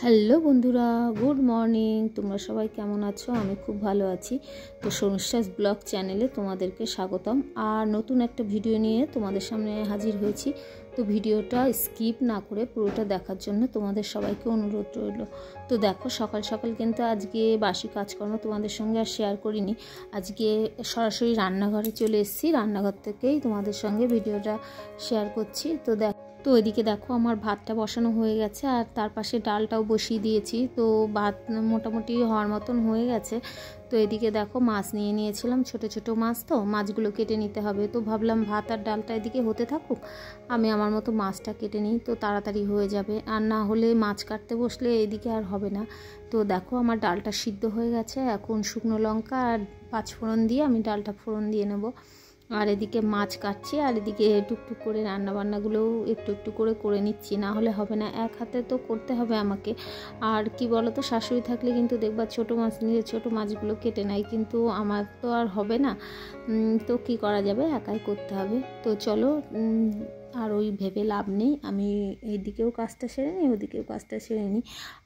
Hello বন্ধুরা, good morning. তোমরা সবাই কেমন আছো? আমি খুব ভালো আছি। তো সনুশ্বাস ব্লগ চ্যানেলে তোমাদেরকে স্বাগতম। আর নতুন একটা ভিডিও নিয়ে তোমাদের সামনে হাজির হয়েছি। তো ভিডিওটা স্কিপ না করে পুরোটা দেখার জন্য তোমাদের সবাইকে অনুরোধ রইল। তো দেখো, সকাল সকাল কিন্তু আজকে বাসি কাজকর্ম তোমাদের সঙ্গে আর শেয়ার করিনি। আজকে সরাসরি রান্নাঘরে চলে এসেছি। রান্নাঘর থেকেই তোমাদের সঙ্গে ভিডিওটা শেয়ার করছি। তো এদিকে দেখো, আমার ভাতটা বসানো হয়ে গেছে আর তার পাশে ডালটাও বসিয়ে দিয়েছি। তো ভাত মোটামুটি হওয়ার মতন হয়ে গেছে। তো এদিকে দেখো, মাছ নিয়ে নিয়েছিলাম, ছোট ছোট মাছ, তো মাছগুলো কেটে নিতে হবে। তো ভাবলাম ভাত আর ডালটা এদিকে হতে থাকুক, আমি আমার মতো মাছটা কেটে নিই, তো তাড়াতাড়ি হয়ে যাবে। আর না হলে মাছ কাটতে বসলে এদিকে আর হবে না। তো দেখো, আমার ডালটা সিদ্ধ হয়ে গেছে। এখন শুকনো লঙ্কা আর পাঁচফোড়ন দিয়ে আমি ডালটা ফোড়ন দিয়ে নেব। আর এদিকে মাছ কাটছি আর এদিকে টুকটুক করে রান্নাবান্নাগুলোও একটু একটু করে নিচ্ছি, না হলে হবে না, এক হাতে তো করতে হবে আমাকে। আর কি বলো তো, শাশুড়ি থাকলে কিন্তু দেখবা ছোটো মাছ নিয়ে ছোটো মাছগুলো কেটে নেয়, কিন্তু আমার তো আর হবে না। তো কি করা যাবে, একাই করতে হবে। তো চলো, আর ওই ভেবে লাভ নেই, আমি এইদিকেও কাজটা সেরে নিই, ওদিকেও কাজটা সেরে নিই।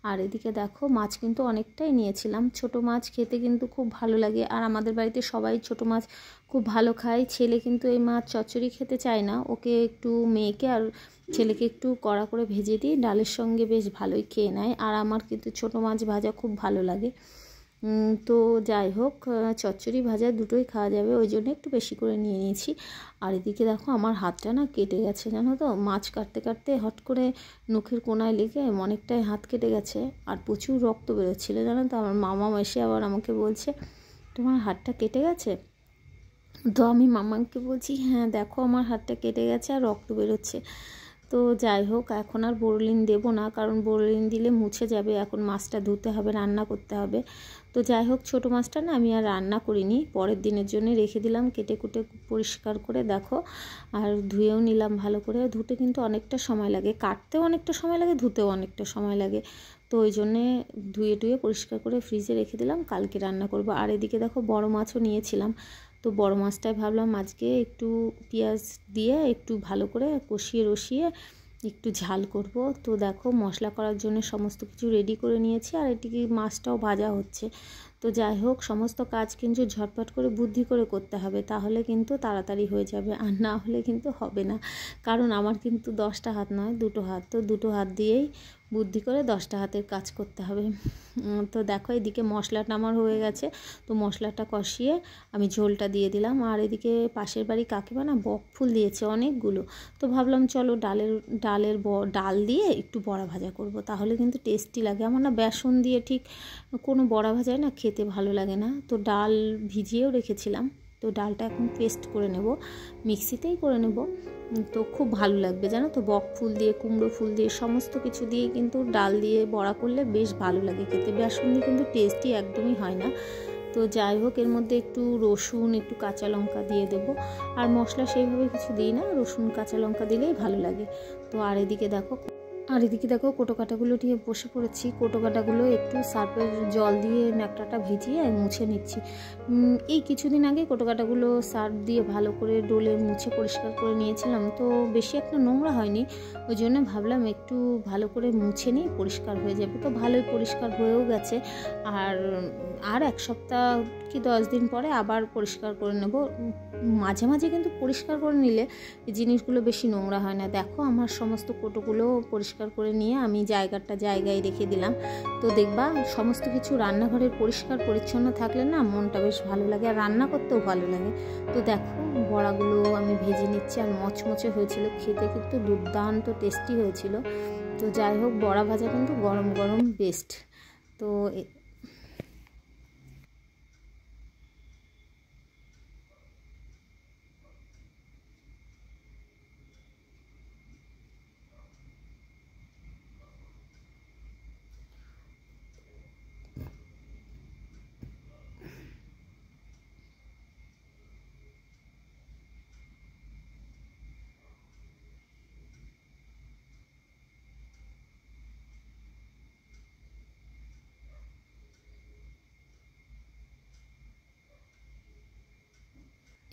আর এদিকে দেখো, মাছ কিন্তু অনেকটাই নিয়েছিলাম। ছোট মাছ খেতে কিন্তু খুব ভালো লাগে, আর আমাদের বাড়িতে সবাই ছোট মাছ খুব ভালো খায়। ছেলে কিন্তু এই মাছ চচ্চড়ি খেতে চায় না, ওকে একটু, মেয়েকে আর ছেলেকে একটু কড়া করে ভেজে দিই, ডালের সঙ্গে বেশ ভালোই খেয়ে নেয়। আর আমার কিন্তু ছোট মাছ ভাজা খুব ভালো লাগে। তো যাই হোক, চচ্চড়ি ভাজা দুটোই খাওয়া যাবে, ওই জন্য একটু বেশি করে নিয়ে নিয়েছি। আর এদিকে দেখো, আমার হাতটা না কেটে গেছে, জানো তো, মাছ কাটতে কাটতে হট করে নখের কোনায় লেগে অনেকটাই হাত কেটে গেছে। আর প্রচুর রক্ত বেরোচ্ছিলো, জানো তো। আমার মামা এসে আবার আমাকে বলছে, তোমার হাতটা কেটে গেছে? তো আমি মামাকে বলছি, হ্যাঁ দেখো, আমার হাতটা কেটে গেছে আর রক্ত বেরোচ্ছে। তো যাই হোক, এখন আর বোরলিন দেবো না, কারণ বোরলিন দিলে মুছে যাবে। এখন মাছটা ধুতে হবে, রান্না করতে হবে। তো যাই হোক, ছোটো মাছটা না আমি আর রান্না করিনি, পরের দিনের জন্য রেখে দিলাম, কেটে কুটে পরিষ্কার করে দেখো। আর ধুয়েও নিলাম ভালো করে। ধুতে কিন্তু অনেকটা সময় লাগে, কাটতেও অনেকটা সময় লাগে, ধুতেও অনেকটা সময় লাগে। তো ওই জন্যে ধুয়ে পরিষ্কার করে ফ্রিজে রেখে দিলাম, কালকে রান্না করব। আর এদিকে দেখো, বড় মাছও নিয়েছিলাম। তো বড় মাছটাই ভাবলাম আজকে একটু পেঁয়াজ দিয়ে একটু ভালো করে কষিয়ে রসিয়ে একটু ঝাল করব। তো দেখো, মশলা করার জন্য সমস্ত কিছু রেডি করে নিয়েছি, আর এটিকে মাছটাও ভাজা হচ্ছে। তো যাই হোক, সমস্ত কাজ কিন্তু ঝটপট করে বুদ্ধি করে করতে হবে, তাহলে কিন্তু তাড়াতাড়ি হয়ে যাবে, আর না হলে কিন্তু হবে না। কারণ আমার কিন্তু 10টা হাত নয়, 2টো হাত, তো 2টো হাত দিয়েই বুদ্ধি করে 10টা হাতের কাজ করতে হবে। তো দেখো, এদিকে মশলাটা আমার হয়ে গেছে। তো মশলাটা কষিয়ে আমি ঝোলটা দিয়ে দিলাম। আর এদিকে পাশের বাড়ি কাকিমা না বক ফুল দিয়েছে অনেকগুলো। তো ভাবলাম চলো ডাল দিয়ে একটু বড়া ভাজা করব, তাহলে কিন্তু টেস্টি লাগে। আমার না বেসন দিয়ে ঠিক কোনো বড়া ভাজায় না খেতে ভালো লাগে না। তো ডাল ভিজিয়েও রেখেছিলাম, তো ডালটা এখন পেস্ট করে নেব, মিক্সিতেই করে নেব। তো খুব ভালো লাগবে, জানো তো, বক ফুল দিয়ে, কুমড়ো ফুল দিয়ে, সমস্ত কিছু দিয়ে কিন্তু ডাল দিয়ে বড়া করলে বেশ ভালো লাগে খেতে। বেসন দিয়ে কিন্তু টেস্টি একদমই হয় না। তো যাই হোক, এর মধ্যে একটু রসুন, একটু কাঁচা লঙ্কা দিয়ে দেবো। আর মশলা সেইভাবে কিছু দিই না, রসুন কাঁচা লঙ্কা দিলেই ভালো লাগে। তো আর এদিকে দেখো কোটো কাটাগুলো নিয়ে বসে পড়েছি। কোটো কাটাগুলো একটু সার্ফের জল দিয়ে ন্যাকড়াটা ভিজিয়ে মুছে নিচ্ছি। এই কিছুদিন আগে কোটো কাটাগুলো সার্ফ দিয়ে ভালো করে ডলে মুছে পরিষ্কার করে নিয়েছিলাম, তো বেশি একটা নোংরা হয়নি। ওই জন্য ভাবলাম একটু ভালো করে মুছে নিই, পরিষ্কার হয়ে যাবে। তো ভালোই পরিষ্কার হয়েও গেছে। আর এক সপ্তাহ কি 10 দিন পরে আবার পরিষ্কার করে নেব। মাঝে মাঝে কিন্তু পরিষ্কার করে নিলে জিনিসগুলো বেশি নোংরা হয় না। দেখো, আমার সমস্ত কোটোগুলো পরিষ্কার করে নিয়ে আমি জায়গায় রেখে দিলাম। তো দেখবা, সমস্ত কিছু রান্নাঘরের পরিষ্কার পরিচ্ছন্ন থাকলে না মনটা বেশ ভালো লাগে, আর রান্না করতেও ভালো লাগে। তো দেখো, বড়াগুলো আমি ভেজে নিচ্ছি, আর মচমচে হয়েছিল, খেতে কিন্তু দুর্দান্ত টেস্টি হয়েছিল। তো যাই হোক, বড়া ভাজা কিন্তু গরম গরম বেস্ট। তো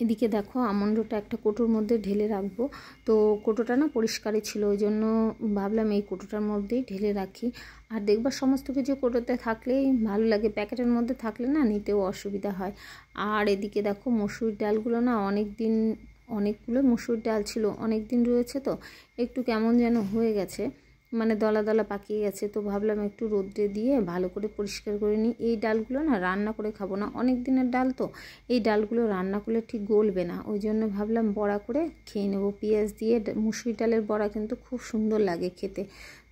এদিকে দেখো আমন্ডটা একটা কোটোর মধ্যে ঢেলে রাখবো। তো কোটোটা না পরিষ্কারই ছিল, ওই জন্য ভাবলাম এই কোটোটার মধ্যেই ঢেলে রাখি। আর দেখবা সমস্ত কিছু কোটোতে থাকলেই ভালো লাগে, প্যাকেটের মধ্যে থাকলে না নিতেও অসুবিধা হয়। আর এদিকে দেখো মসুর ডালগুলো না অনেকগুলো মসুর ডাল ছিল, অনেক দিন রয়েছে তো একটু কেমন যেন হয়ে গেছে, মানে দলা দলা পাকিয়ে গেছে। তো ভাবলাম একটু রোদ্রে দিয়ে ভালো করে পরিষ্কার করে নিই। এই ডালগুলো না রান্না করে খাবো না, অনেক দিনের ডাল তো এই ডালগুলো রান্না করলে ঠিক গলবে না, ওই জন্য ভাবলাম বড়া করে খেয়ে নেবো। পেঁয়াজ দিয়ে মুসুরি ডালের বড়া কিন্তু খুব সুন্দর লাগে খেতে।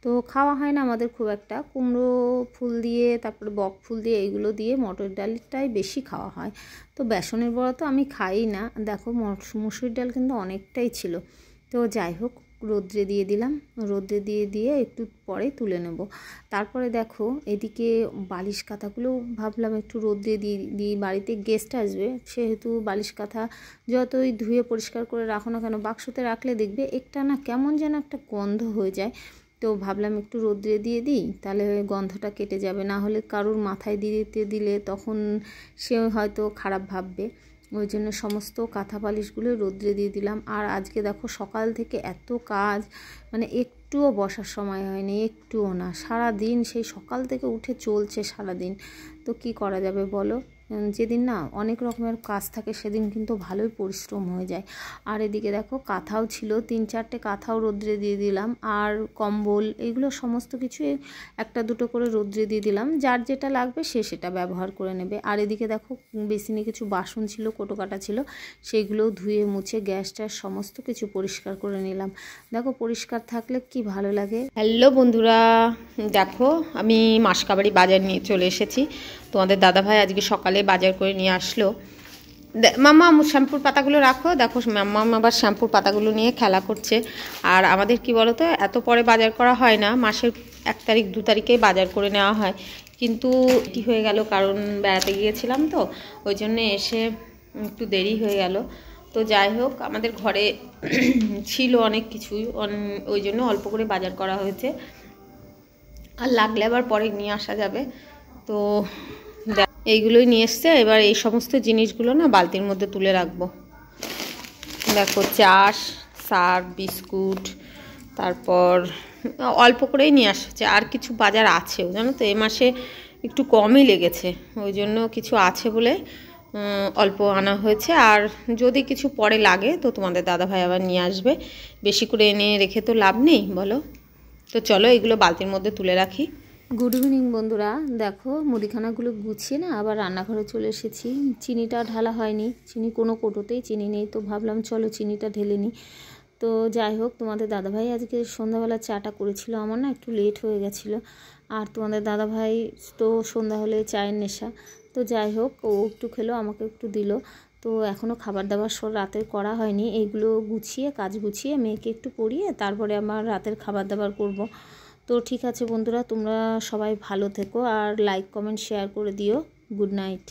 তো খাওয়া হয় না আমাদের খুব একটা, কুমড়ো ফুল দিয়ে তারপরে বক ফুল দিয়ে এইগুলো দিয়ে মটর ডালটাই বেশি খাওয়া হয়। তো বেসনের বড়া তো আমি খাই না। দেখো মুসুরি ডাল কিন্তু অনেকটাই ছিল। তো যাই হোক রোদ্রে দিয়ে দিলাম, রোদ্রে দিয়ে একটু পরে তুলে নেব। তারপরে দেখো এদিকে বালিশ কাঁথাগুলো ভাবলাম একটু রোদ্রে দিই, বাড়িতে গেস্ট আসবে সেহেতু বালিশ কাঁথা যতই ধুয়ে পরিষ্কার করে রাখো না কেন বাক্সতে রাখলে দেখবে একটা না কেমন যেন একটা গন্ধ হয়ে যায়। তো ভাবলাম একটু রোদ্রে দিয়ে দিই, তাহলে গন্ধটা কেটে যাবে, না হলে কারুর মাথায় দিলে তখন সে হয়তো খারাপ ভাববে। ওই জন্য সমস্ত কাঁথা বালিশগুলো রোদ্রে দিয়ে দিলাম। আর আজকে দেখো সকাল থেকে এত কাজ, মানে একটুও বসার সময় হয়নি, একটুও না, সারা দিন সেই সকাল থেকে উঠে চলছে সারা দিন। তো কি করা যাবে বলো, যেদিন না অনেক রকমের কাজ থাকে সেদিন কিন্তু ভালোই পরিশ্রম হয়ে যায়। আর এদিকে দেখো কাঁথাও ছিল, 3-4টে কাঁথাও রোদ্রে দিয়ে দিলাম। আর কম্বল এইগুলো সমস্ত কিছু একটা দুটো করে রোদ্রে দিয়ে দিলাম, যার যেটা লাগবে সে সেটা ব্যবহার করে নেবে। আর এদিকে দেখো বেসিনে কিছু বাসন ছিল, কোটো কাটা ছিল, সেইগুলোও ধুয়ে মুছে গ্যাসটা সমস্ত কিছু পরিষ্কার করে নিলাম। দেখো পরিষ্কার থাকলে কি ভালো লাগে। হ্যালো বন্ধুরা, দেখো আমি মাসকাবাড়ি বাজার নিয়ে চলে এসেছি। তোমাদের দাদাভাই আজকে সকালে বাজার করে নিয়ে আসলো। মাম্মা শ্যাম্পুর পাতাগুলো রাখো, দেখো মাম্মা আবার শ্যাম্পুর পাতাগুলো নিয়ে খেলা করছে। আর আমাদের কি বলো তো, এত পরে বাজার করা হয় না, মাসের 1 তারিখ 2 তারিখেই বাজার করে নেওয়া হয়। কিন্তু এটি হয়ে গেল কারণ বেড়াতে গিয়েছিলাম তো, ওই জন্য এসে একটু দেরি হয়ে গেল। তো যাই হোক আমাদের ঘরে ছিল অনেক কিছুই, ওই জন্য অল্প করে বাজার করা হয়েছে, আর লাগলে আবার পরে নিয়ে আসা যাবে। তো এইগুলোই নিয়ে এসছে। এবার এই সমস্ত জিনিসগুলো না বালতির মধ্যে তুলে রাখবো। দেখো চাষ, সার, বিস্কুট, তারপর অল্প করেই নিয়ে আসছে, আর কিছু বাজার আছেও জানো তো, এ মাসে একটু কমই লেগেছে, ওই জন্য কিছু আছে বলে অল্প আনা হয়েছে। আর যদি কিছু পরে লাগে তো তোমাদের দাদাভাই আবার নিয়ে আসবে, বেশি করে এনে রেখে তো লাভ নেই বলো। তো চলো এগুলো বালতির মধ্যে তুলে রাখি। গুড ইভিনিং বন্ধুরা, দেখো মুদিখানাগুলো গুছিয়ে না আবার রান্নাঘরে চলে এসেছি। চিনিটা ঢালা হয়নি, চিনি কোনো কোটোতেই চিনি নেই, তো ভাবলাম চলো চিনিটা ঢেলে নিই। তো যাই হোক তোমাদের দাদাভাই আজকে সন্ধ্যাবেলা চাটা করেছিল, আমার না একটু লেট হয়ে গেছিলো। আর তোমাদের দাদাভাই তো সন্ধ্যা হলে চায়ের নেশা, তো যাই হোক ও একটু খেলো, আমাকে একটু দিল। তো এখনও খাবার দাবার রাতের করা হয়নি, এইগুলো গুছিয়ে কাজ গুছিয়ে মেয়েকে একটু পড়িয়ে তারপরে আমার রাতের খাবার দাবার করব। তো ঠিক আছে বন্ধুরা, তোমরা সবাই ভালো থেকো আর লাইক কমেন্ট শেয়ার করে দিও। Good night.